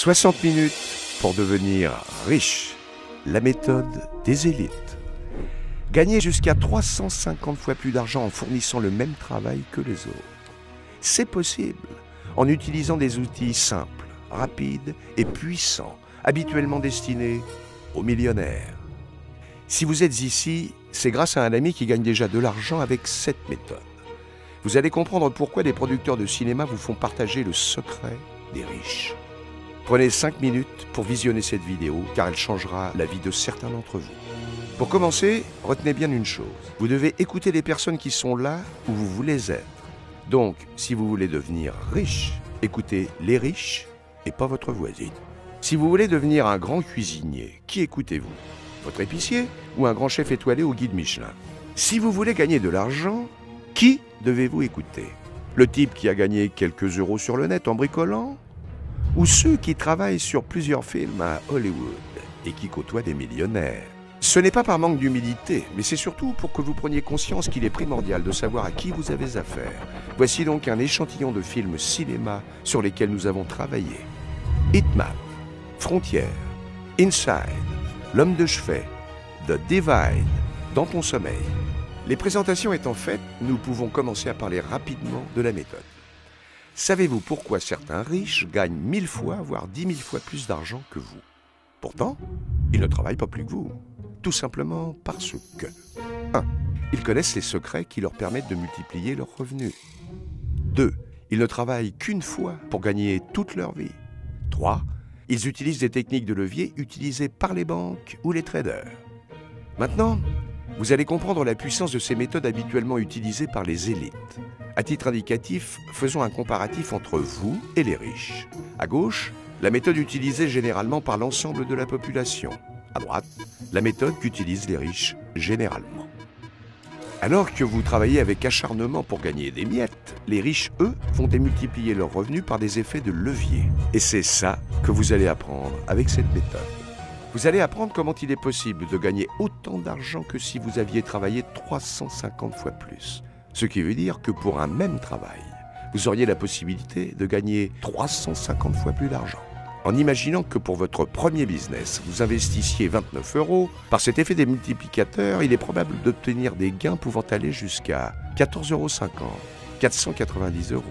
60 minutes pour devenir riche. La méthode des élites. Gagner jusqu'à 350 fois plus d'argent en fournissant le même travail que les autres. C'est possible en utilisant des outils simples, rapides et puissants, habituellement destinés aux millionnaires. Si vous êtes ici, c'est grâce à un ami qui gagne déjà de l'argent avec cette méthode. Vous allez comprendre pourquoi des producteurs de cinéma vous font partager le secret des riches. Prenez 5 minutes pour visionner cette vidéo, car elle changera la vie de certains d'entre vous. Pour commencer, retenez bien une chose. Vous devez écouter les personnes qui sont là où vous voulez être. Donc, si vous voulez devenir riche, écoutez les riches et pas votre voisine. Si vous voulez devenir un grand cuisinier, qui écoutez-vous? Votre épicier ou un grand chef étoilé au guide Michelin? Si vous voulez gagner de l'argent, qui devez-vous écouter? Le type qui a gagné quelques euros sur le net en bricolant? Ou ceux qui travaillent sur plusieurs films à Hollywood et qui côtoient des millionnaires? Ce n'est pas par manque d'humilité, mais c'est surtout pour que vous preniez conscience qu'il est primordial de savoir à qui vous avez affaire. Voici donc un échantillon de films cinéma sur lesquels nous avons travaillé. Hitman, Frontières, Inside, L'homme de chevet, The Divide, Dans ton sommeil. Les présentations étant faites, nous pouvons commencer à parler rapidement de la méthode. Savez-vous pourquoi certains riches gagnent 1000 fois, voire 10 000 fois plus d'argent que vous? Pourtant, ils ne travaillent pas plus que vous. Tout simplement parce que 1. Ils connaissent les secrets qui leur permettent de multiplier leurs revenus. 2. Ils ne travaillent qu'une fois pour gagner toute leur vie. 3. Ils utilisent des techniques de levier utilisées par les banques ou les traders. Maintenant, vous allez comprendre la puissance de ces méthodes habituellement utilisées par les élites. À titre indicatif, faisons un comparatif entre vous et les riches. À gauche, la méthode utilisée généralement par l'ensemble de la population. À droite, la méthode qu'utilisent les riches généralement. Alors que vous travaillez avec acharnement pour gagner des miettes, les riches, eux, vont démultiplier leurs revenus par des effets de levier. Et c'est ça que vous allez apprendre avec cette méthode. Vous allez apprendre comment il est possible de gagner autant d'argent que si vous aviez travaillé 350 fois plus. Ce qui veut dire que pour un même travail, vous auriez la possibilité de gagner 350 fois plus d'argent. En imaginant que pour votre premier business, vous investissiez 29 €, par cet effet des multiplicateurs, il est probable d'obtenir des gains pouvant aller jusqu'à 14,50 €, 490 €,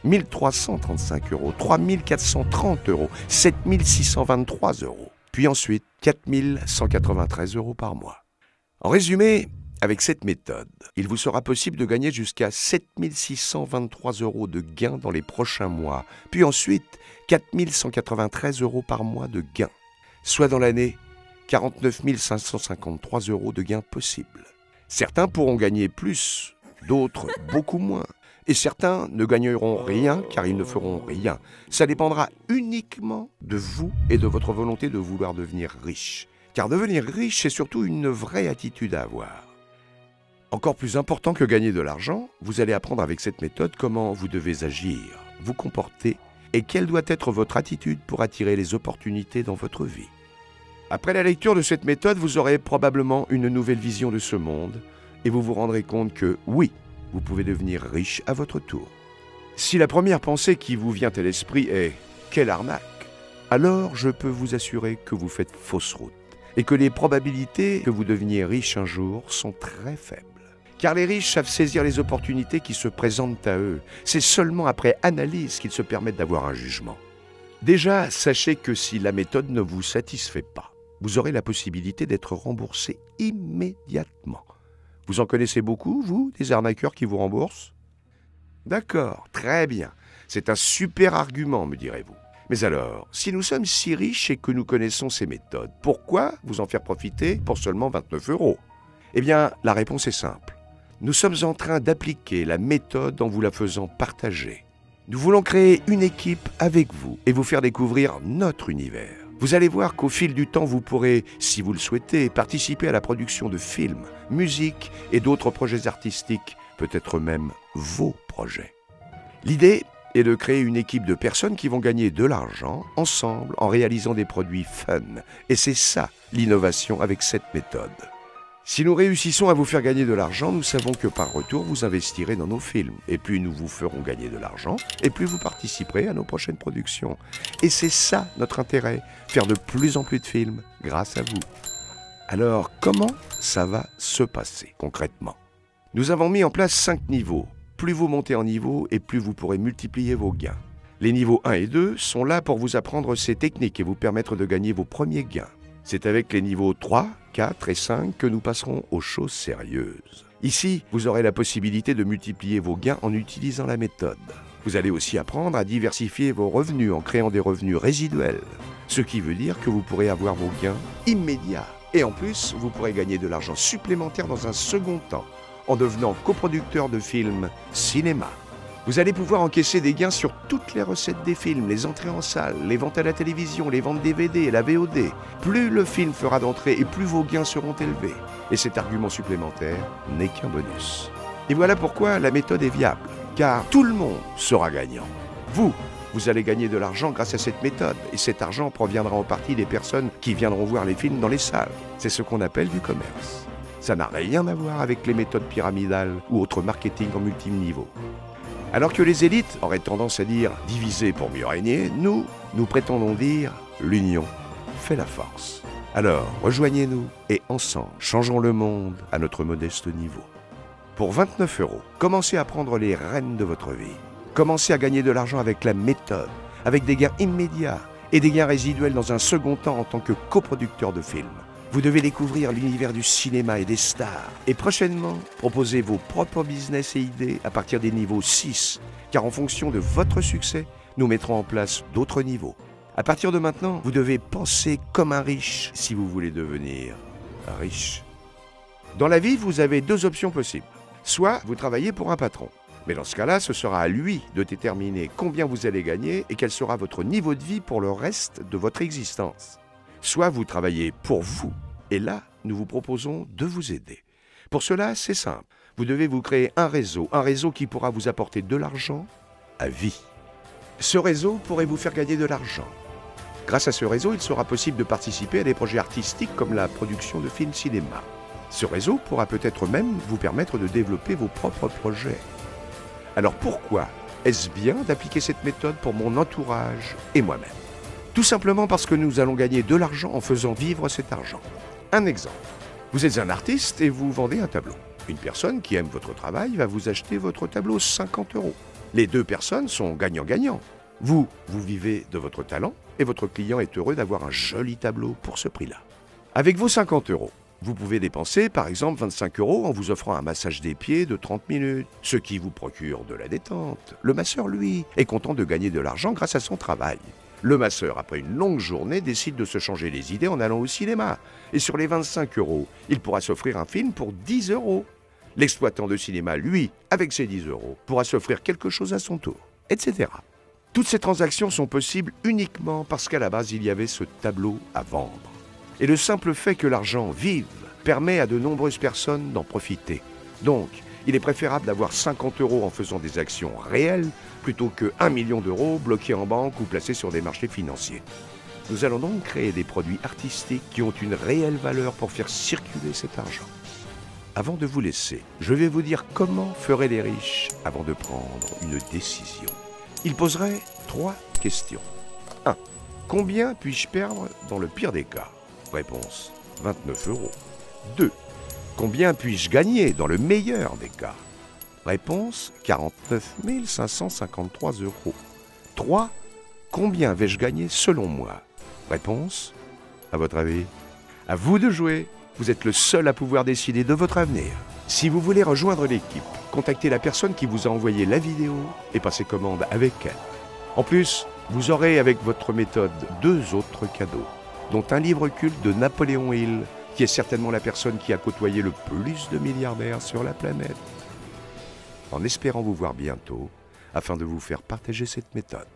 1335 €, 3430 €, 7623 €, puis ensuite 4193 € par mois. En résumé, avec cette méthode, il vous sera possible de gagner jusqu'à 7623 € de gains dans les prochains mois, puis ensuite 4193 € par mois de gains, soit dans l'année 49 553 € de gains possibles. Certains pourront gagner plus, d'autres beaucoup moins, et certains ne gagneront rien car ils ne feront rien. Ça dépendra uniquement de vous et de votre volonté de vouloir devenir riche. Car devenir riche, c'est surtout une vraie attitude à avoir. Encore plus important que gagner de l'argent, vous allez apprendre avec cette méthode comment vous devez agir, vous comporter et quelle doit être votre attitude pour attirer les opportunités dans votre vie. Après la lecture de cette méthode, vous aurez probablement une nouvelle vision de ce monde et vous vous rendrez compte que oui, vous pouvez devenir riche à votre tour. Si la première pensée qui vous vient à l'esprit est « quelle arnaque !», alors je peux vous assurer que vous faites fausse route et que les probabilités que vous deveniez riche un jour sont très faibles. Car les riches savent saisir les opportunités qui se présentent à eux. C'est seulement après analyse qu'ils se permettent d'avoir un jugement. Déjà, sachez que si la méthode ne vous satisfait pas, vous aurez la possibilité d'être remboursé immédiatement. Vous en connaissez beaucoup, vous, des arnaqueurs qui vous remboursent? D'accord, très bien. C'est un super argument, me direz-vous. Mais alors, si nous sommes si riches et que nous connaissons ces méthodes, pourquoi vous en faire profiter pour seulement 29 €? Eh bien, la réponse est simple. Nous sommes en train d'appliquer la méthode en vous la faisant partager. Nous voulons créer une équipe avec vous et vous faire découvrir notre univers. Vous allez voir qu'au fil du temps, vous pourrez, si vous le souhaitez, participer à la production de films, musique et d'autres projets artistiques, peut-être même vos projets. L'idée est de créer une équipe de personnes qui vont gagner de l'argent ensemble en réalisant des produits fun. Et c'est ça l'innovation avec cette méthode. Si nous réussissons à vous faire gagner de l'argent, nous savons que par retour, vous investirez dans nos films. Et plus nous vous ferons gagner de l'argent, et plus vous participerez à nos prochaines productions. Et c'est ça notre intérêt, faire de plus en plus de films grâce à vous. Alors, comment ça va se passer concrètement? Nous avons mis en place 5 niveaux. Plus vous montez en niveau, et plus vous pourrez multiplier vos gains. Les niveaux 1 et 2 sont là pour vous apprendre ces techniques et vous permettre de gagner vos premiers gains. C'est avec les niveaux 3, 4 et 5 que nous passerons aux choses sérieuses. Ici, vous aurez la possibilité de multiplier vos gains en utilisant la méthode. Vous allez aussi apprendre à diversifier vos revenus en créant des revenus résiduels. Ce qui veut dire que vous pourrez avoir vos gains immédiats. Et en plus, vous pourrez gagner de l'argent supplémentaire dans un second temps, en devenant coproducteur de films cinéma. Vous allez pouvoir encaisser des gains sur toutes les recettes des films, les entrées en salle, les ventes à la télévision, les ventes DVD et la VOD. Plus le film fera d'entrées et plus vos gains seront élevés. Et cet argument supplémentaire n'est qu'un bonus. Et voilà pourquoi la méthode est viable, car tout le monde sera gagnant. Vous allez gagner de l'argent grâce à cette méthode, et cet argent proviendra en partie des personnes qui viendront voir les films dans les salles. C'est ce qu'on appelle du commerce. Ça n'a rien à voir avec les méthodes pyramidales ou autres marketing en multiniveau. Alors que les élites auraient tendance à dire « diviser pour mieux régner », nous prétendons dire « l'union fait la force ». Alors, rejoignez-nous et ensemble, changeons le monde à notre modeste niveau. Pour 29 €, commencez à prendre les rênes de votre vie. Commencez à gagner de l'argent avec la méthode, avec des gains immédiats et des gains résiduels dans un second temps en tant que coproducteur de films. Vous devez découvrir l'univers du cinéma et des stars. Et prochainement, proposez vos propres business et idées à partir des niveaux 6, car en fonction de votre succès, nous mettrons en place d'autres niveaux. À partir de maintenant, vous devez penser comme un riche si vous voulez devenir riche. Dans la vie, vous avez 2 options possibles. Soit vous travaillez pour un patron. Mais dans ce cas-là, ce sera à lui de déterminer combien vous allez gagner et quel sera votre niveau de vie pour le reste de votre existence. Soit vous travaillez pour vous, et là, nous vous proposons de vous aider. Pour cela, c'est simple. Vous devez vous créer un réseau qui pourra vous apporter de l'argent à vie. Ce réseau pourrait vous faire gagner de l'argent. Grâce à ce réseau, il sera possible de participer à des projets artistiques comme la production de films cinéma. Ce réseau pourra peut-être même vous permettre de développer vos propres projets. Alors pourquoi est-ce bien d'appliquer cette méthode pour mon entourage et moi-même? Tout simplement parce que nous allons gagner de l'argent en faisant vivre cet argent. Un exemple. Vous êtes un artiste et vous vendez un tableau. Une personne qui aime votre travail va vous acheter votre tableau 50 €. Les 2 personnes sont gagnant-gagnant. Vous vivez de votre talent et votre client est heureux d'avoir un joli tableau pour ce prix-là. Avec vos 50 €, vous pouvez dépenser par exemple 25 € en vous offrant un massage des pieds de 30 minutes, ce qui vous procure de la détente. Le masseur, lui, est content de gagner de l'argent grâce à son travail. Le masseur, après une longue journée, décide de se changer les idées en allant au cinéma. Et sur les 25 €, il pourra s'offrir un film pour 10 €. L'exploitant de cinéma, lui, avec ses 10 €, pourra s'offrir quelque chose à son tour, etc. Toutes ces transactions sont possibles uniquement parce qu'à la base, il y avait ce tableau à vendre. Et le simple fait que l'argent vive permet à de nombreuses personnes d'en profiter. Donc, il est préférable d'avoir 50 € en faisant des actions réelles plutôt que 1 million d'euros bloqués en banque ou placés sur des marchés financiers. Nous allons donc créer des produits artistiques qui ont une réelle valeur pour faire circuler cet argent. Avant de vous laisser, je vais vous dire comment feraient les riches avant de prendre une décision. Ils poseraient 3 questions. 1. Combien puis-je perdre dans le pire des cas? Réponse, 29 €. 2. Combien puis-je gagner dans le meilleur des cas? Réponse, 49 553 €. 3. Combien vais-je gagner selon moi? Réponse, à votre avis? À vous de jouer. Vous êtes le seul à pouvoir décider de votre avenir. Si vous voulez rejoindre l'équipe, contactez la personne qui vous a envoyé la vidéo et passez commande avec elle. En plus, vous aurez avec votre méthode 2 autres cadeaux, dont un livre culte de Napoléon Hill, qui est certainement la personne qui a côtoyé le plus de milliardaires sur la planète. En espérant vous voir bientôt, afin de vous faire partager cette méthode.